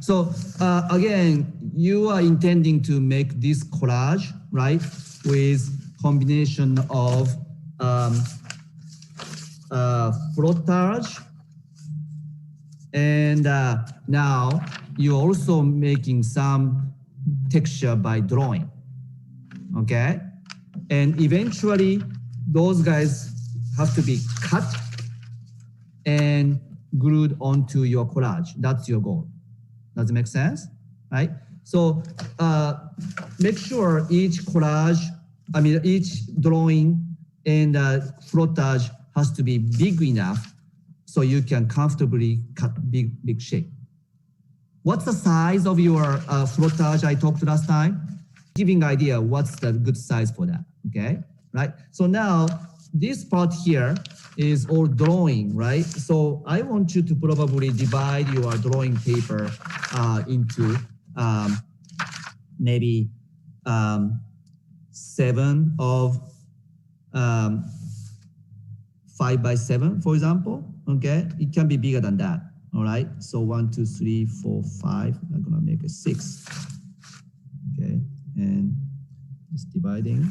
So again, you are intending to make this collage, right, with combination of frottage, and now you're also making some texture by drawing, okay? And eventually, those guys have to be cut and glued onto your collage. That's your goal. Does it make sense? Right? So make sure each collage, each drawing and frottage has to be big enough so you can comfortably cut big shape. What's the size of your frottage I talked last time? Giving idea what's the good size for that, okay? Right? So now this part here is all drawing, right? So I want you to probably divide your drawing paper into maybe 7 of 5 by 7, for example, okay? It can be bigger than that, all right? So 1, 2, 3, 4, 5, I'm gonna make it 6, okay? And just dividing,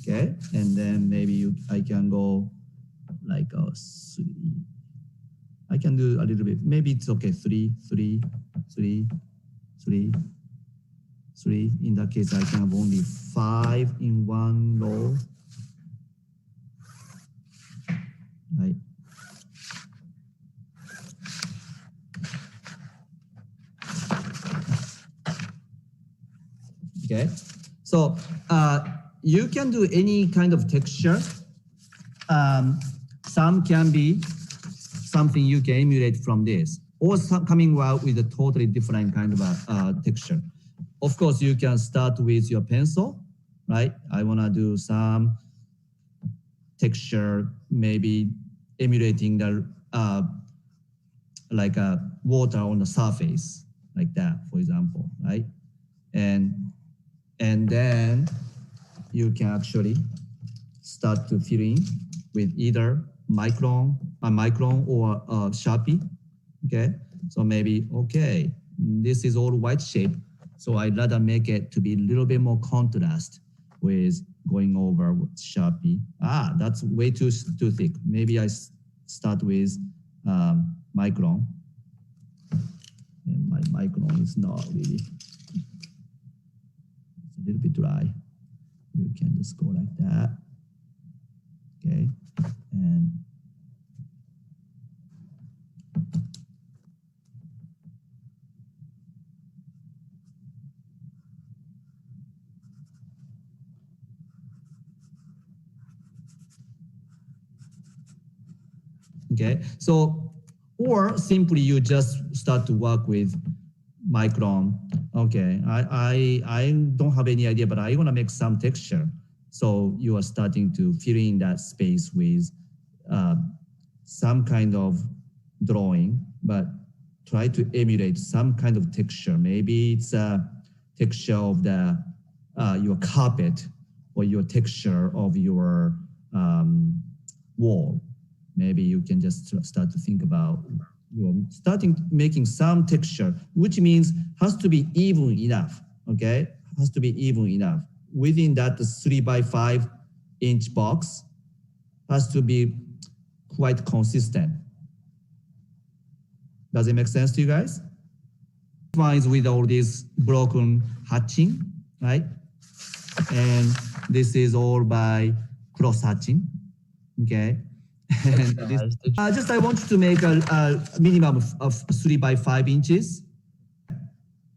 okay? And then maybe I can go like a 3. I can do a little bit, maybe it's okay, 3, 3, 3, 3, 3. In that case, I can have only 5 in one row, right? Okay, so you can do any kind of texture. Some can be something you can emulate from this, or some coming out with a totally different kind of a texture. Of course, you can start with your pencil, right? I want to do some texture, maybe emulating the like a water on the surface, like that, for example, right? And then you can actually start to fill in with either micron or Sharpie, okay? So maybe, okay, this is all white shape, so I'd rather make it to be a little bit more contrast with going over with Sharpie. That's way too thick. Maybe I start with micron. And my micron is not really, it's a little bit dry. You can just go like that, okay? And okay, so, or simply you just start to work with micron. Okay, I don't have any idea, but I want to make some texture. So you are starting to fill in that space with some kind of drawing, but try to emulate some kind of texture. Maybe it's a texture of the your carpet, or your texture of your wall. Maybe you can just start to think about starting making some texture, which means has to be even enough, okay? Has to be even enough. Within that 3 by 5 inch box has to be quite consistent. Does it make sense to you guys? One is with all this broken hatching, right? And this is all by cross hatching, okay? And this, just I want you to make a minimum of 3 by 5 inches.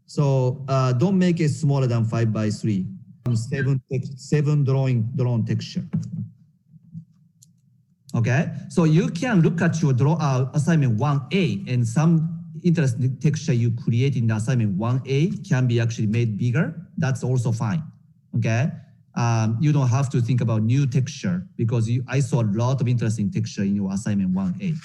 So don't make it smaller than 5 by 3. 7 drawn texture. Okay, so you can look at your assignment 1A, and some interesting texture you create in the assignment 1A can be actually made bigger. That's also fine. Okay, you don't have to think about new texture because I saw a lot of interesting texture in your assignment 1A.